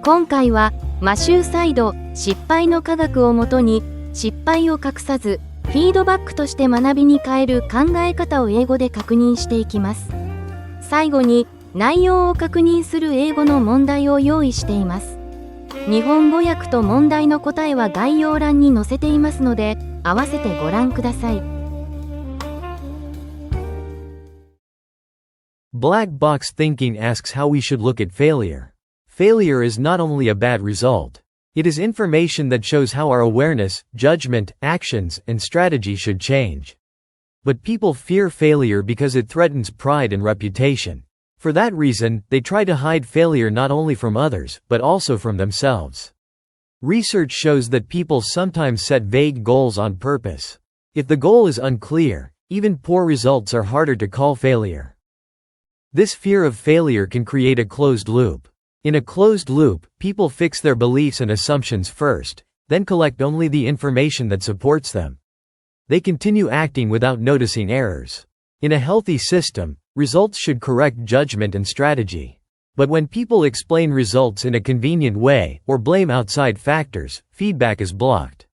今回はマシューサイド失敗の科学をもとに失敗を隠さずフィードバックとして学びに変える考え方を英語で確認していきます。最後に内容を確認する英語の問題を用意しています。日本語訳と問題の答えは概要欄に載せていますので合わせてご覧ください。Black box thinking asks how we should look at failure. Failure is not only a bad result. It is information that shows how our awareness, judgment, actions, and strategy should change. But people fear failure because it threatens pride and reputation. For that reason, they try to hide failure not only from others, but also from themselves. Research shows that people sometimes set vague goals on purpose. If the goal is unclear, even poor results are harder to call failure. This fear of failure can create a closed loop. In a closed loop, people fix their beliefs and assumptions first, then collect only the information that supports them. They continue acting without noticing errors. In a healthy system, results should correct judgment and strategy. But when people explain results in a convenient way, or blame outside factors, feedback is blocked.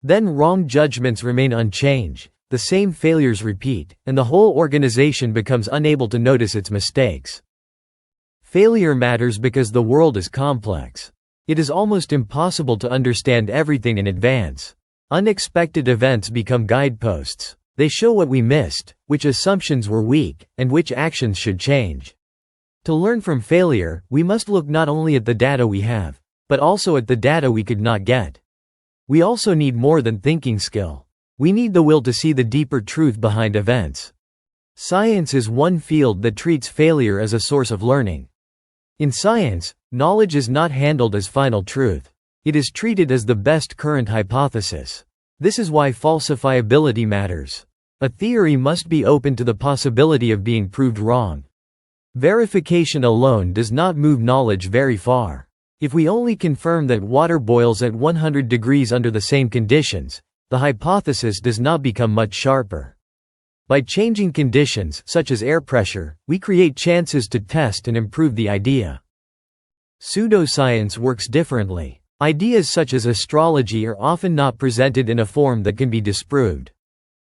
Then wrong judgments remain unchanged, the same failures repeat, and the whole organization becomes unable to notice its mistakes. Failure matters because the world is complex. It is almost impossible to understand everything in advance. Unexpected events become guideposts. They show what we missed, which assumptions were weak, and which actions should change. To learn from failure, we must look not only at the data we have, but also at the data we could not get. We also need more than thinking skill. We need the will to see the deeper truth behind events. Science is one field that treats failure as a source of learning. In science, knowledge is not handled as final truth. It is treated as the best current hypothesis. This is why falsifiability matters. A theory must be open to the possibility of being proved wrong. Verification alone does not move knowledge very far. If we only confirm that water boils at 100 degrees under the same conditions, the hypothesis does not become much sharper. By changing conditions, such as air pressure, we create chances to test and improve the idea. Pseudoscience works differently. Ideas such as astrology are often not presented in a form that can be disproved.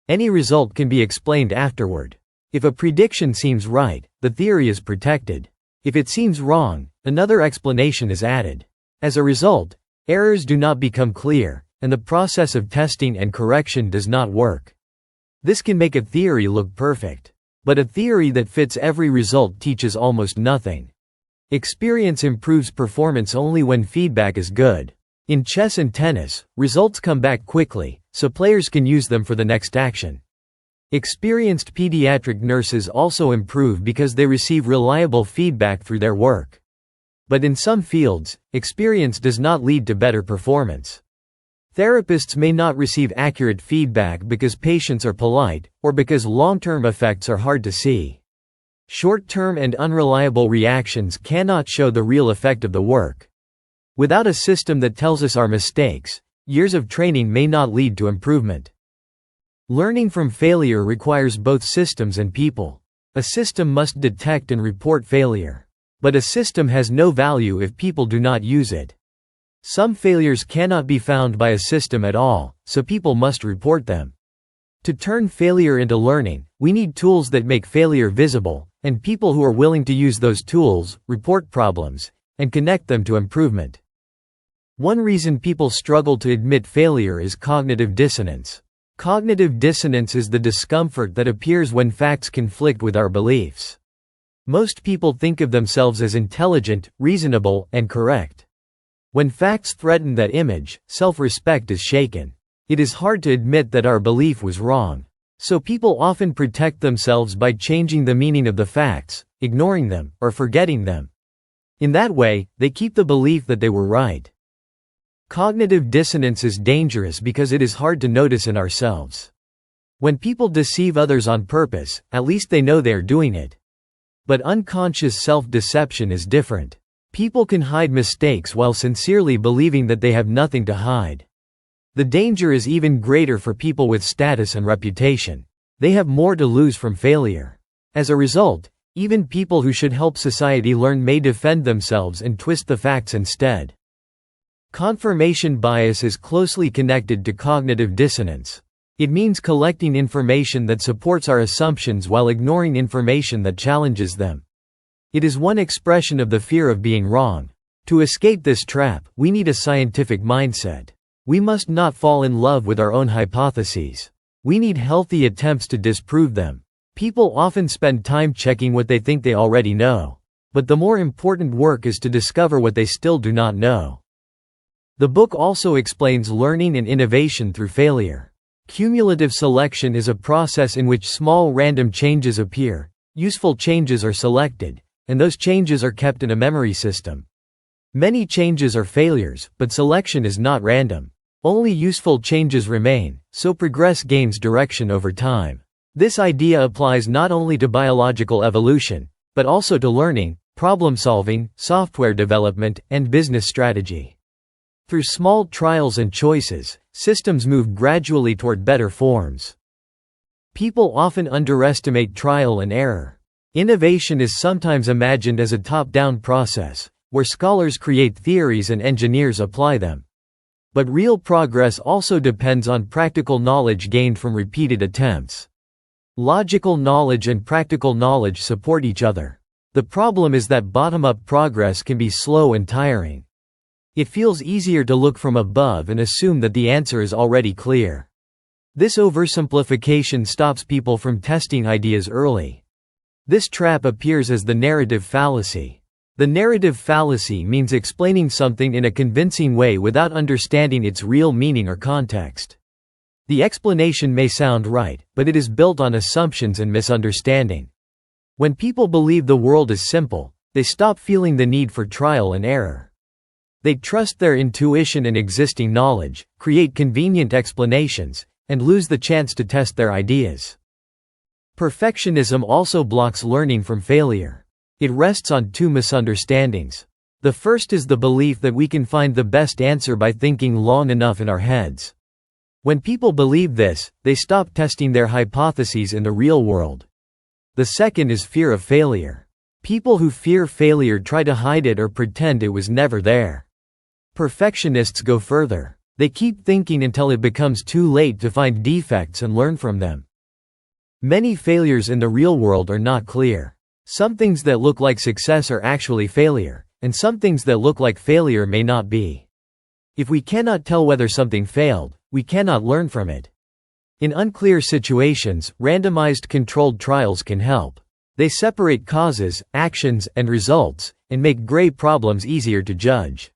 Any result can be explained afterward. If a prediction seems right, the theory is protected. If it seems wrong, another explanation is added. As a result, errors do not become clear, and the process of testing and correction does not work. This can make a theory look perfect. But a theory that fits every result teaches almost nothing. Experience improves performance only when feedback is good. In chess and tennis, results come back quickly, so players can use them for the next action. Experienced pediatric nurses also improve because they receive reliable feedback through their work. But in some fields, experience does not lead to better performance. Therapists may not receive accurate feedback because patients are polite, or because long-term effects are hard to see. Short-term and unreliable reactions cannot show the real effect of the work. Without a system that tells us our mistakes, years of training may not lead to improvement. Learning from failure requires both systems and people. A system must detect and report failure. But a system has no value if people do not use it. Some failures cannot be found by a system at all, so people must report them. To turn failure into learning, we need tools that make failure visible, and people who are willing to use those tools, report problems, and connect them to improvement. One reason people struggle to admit failure is cognitive dissonance. Cognitive dissonance is the discomfort that appears when facts conflict with our beliefs. Most people think of themselves as intelligent, reasonable, and correct. When facts threaten that image, self-respect is shaken. It is hard to admit that our belief was wrong. So people often protect themselves by changing the meaning of the facts, ignoring them, or forgetting them. In that way, they keep the belief that they were right. Cognitive dissonance is dangerous because it is hard to notice in ourselves. When people deceive others on purpose, at least they know they are doing it. But unconscious self-deception is different. People can hide mistakes while sincerely believing that they have nothing to hide. The danger is even greater for people with status and reputation. They have more to lose from failure. As a result, Even people who should help society learn may defend themselves and twist the facts instead. Confirmation bias is closely connected to cognitive dissonance. It means collecting information that supports our assumptions while ignoring information that challenges them. It is one expression of the fear of being wrong. To escape this trap, we need a scientific mindset. We must not fall in love with our own hypotheses. We need healthy attempts to disprove them. People often spend time checking what they think they already know. But the more important work is to discover what they still do not know. The book also explains learning and innovation through failure. Cumulative selection is a process in which small random changes appear, useful changes are selected, and those changes are kept in a memory system. Many changes are failures, but selection is not random. Only useful changes remain, so progress gains direction over time. This idea applies not only to biological evolution, but also to learning, problem-solving, software development, and business strategy. Through small trials and choices, systems move gradually toward better forms. People often underestimate trial and error. Innovation is sometimes imagined as a top-down process, where scholars create theories and engineers apply them. But real progress also depends on practical knowledge gained from repeated attempts. Logical knowledge and practical knowledge support each other. The problem is that bottom-up progress can be slow and tiring. It feels easier to look from above and assume that the answer is already clear. This oversimplification stops people from testing ideas early. This trap appears as the narrative fallacy. The narrative fallacy means explaining something in a convincing way without understanding its real meaning or context. The explanation may sound right, but it is built on assumptions and misunderstanding. When people believe the world is simple, they stop feeling the need for trial and error. They trust their intuition and existing knowledge, create convenient explanations, and lose the chance to test their ideas. Perfectionism also blocks learning from failure. It rests on two misunderstandings. The first is the belief that we can find the best answer by thinking long enough in our heads. When people believe this, they stop testing their hypotheses in the real world. The second is fear of failure. People who fear failure try to hide it or pretend it was never there. Perfectionists go further. They keep thinking until it becomes too late to find defects and learn from them. Many failures in the real world are not clear. Some things that look like success are actually failure, and some things that look like failure may not be. If we cannot tell whether something failed, we cannot learn from it. In unclear situations, randomized controlled trials can help. They separate causes, actions, and results, and make gray problems easier to judge.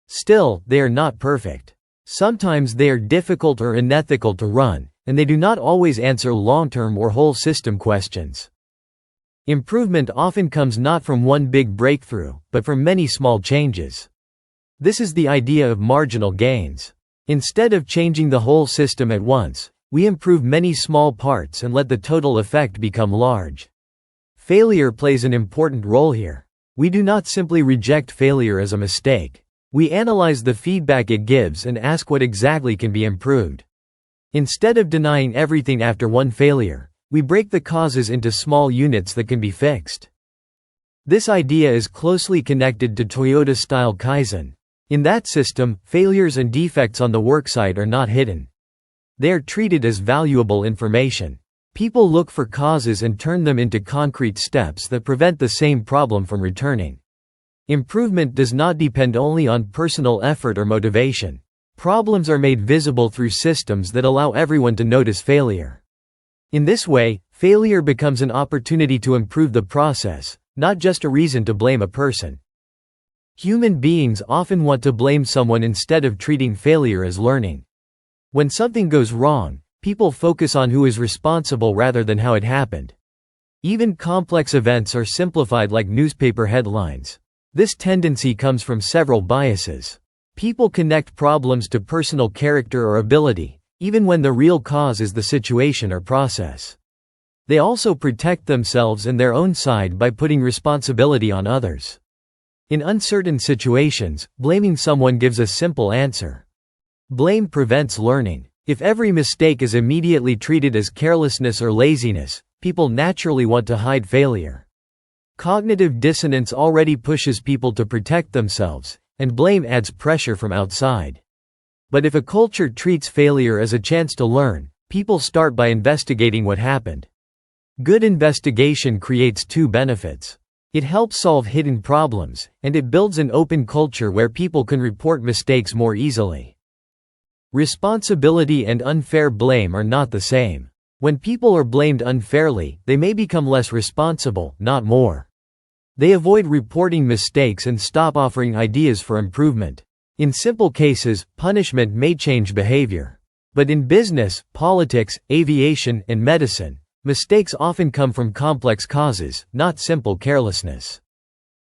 Still, they are not perfect. Sometimes they are difficult or unethical to run, and they do not always answer long-term or whole system questions. Improvement often comes not from one big breakthrough, but from many small changes. This is the idea of marginal gains. Instead of changing the whole system at once, we improve many small parts and let the total effect become large. Failure plays an important role here. We do not simply reject failure as a mistake. We analyze the feedback it gives and ask what exactly can be improved. Instead of denying everything after one failure, we break the causes into small units that can be fixed. This idea is closely connected to Toyota-style Kaizen. In that system, failures and defects on the worksite are not hidden. They are treated as valuable information. People look for causes and turn them into concrete steps that prevent the same problem from returning. Improvement does not depend only on personal effort or motivation. Problems are made visible through systems that allow everyone to notice failure. In this way, failure becomes an opportunity to improve the process, not just a reason to blame a person. Human beings often want to blame someone instead of treating failure as learning. When something goes wrong, people focus on who is responsible rather than how it happened. Even complex events are simplified like newspaper headlines. This tendency comes from several biases. People connect problems to personal character or ability, even when the real cause is the situation or process. They also protect themselves and their own side by putting responsibility on others. In uncertain situations, blaming someone gives a simple answer. Blame prevents learning. If every mistake is immediately treated as carelessness or laziness, people naturally want to hide failure. Cognitive dissonance already pushes people to protect themselves, and blame adds pressure from outside. But if a culture treats failure as a chance to learn, people start by investigating what happened. Good investigation creates two benefits. It helps solve hidden problems, and it builds an open culture where people can report mistakes more easily. Responsibility and unfair blame are not the same. When people are blamed unfairly, they may become less responsible, not more. They avoid reporting mistakes and stop offering ideas for improvement. In simple cases, punishment may change behavior. But in business, politics, aviation, and medicine, mistakes often come from complex causes, not simple carelessness.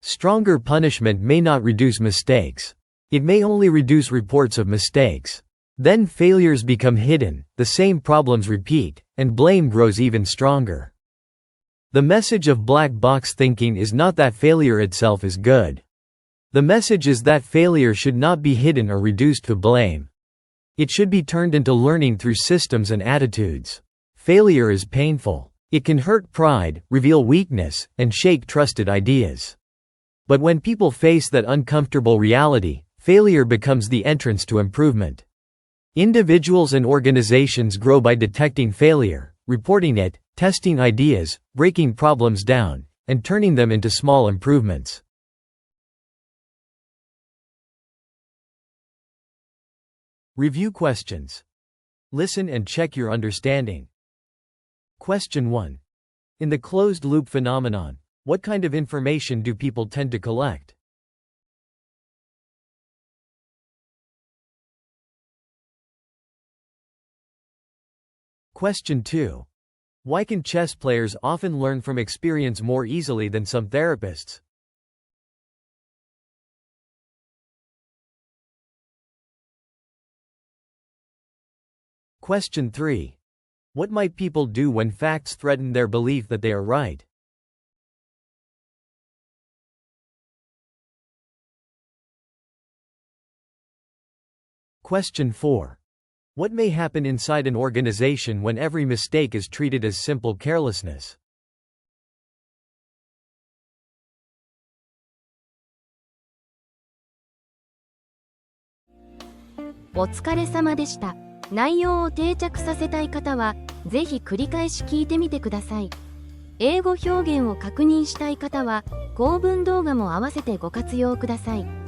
Stronger punishment may not reduce mistakes. It may only reduce reports of mistakes. Then failures become hidden, the same problems repeat, and blame grows even stronger. The message of black box thinking is not that failure itself is good. The message is that failure should not be hidden or reduced to blame. It should be turned into learning through systems and attitudes. Failure is painful. It can hurt pride, reveal weakness, and shake trusted ideas. But when people face that uncomfortable reality, failure becomes the entrance to improvement. Individuals and organizations grow by detecting failure, reporting it, testing ideas, breaking problems down, and turning them into small improvements. Review questions. Listen and check your understanding. Question 1. In the closed-loop phenomenon, what kind of information do people tend to collect? Question 2. Why can chess players often learn from experience more easily than some therapists? Question 3. What might people do when facts threaten their belief that they are right? Question 4. What may happen inside an organization when every mistake is treated as simple carelessness?お疲れ様でした。内容を定着させたい方は、ぜひ繰り返し聞いてみてください。英語表現を確認したい方は、構文動画も合わせてご活用ください。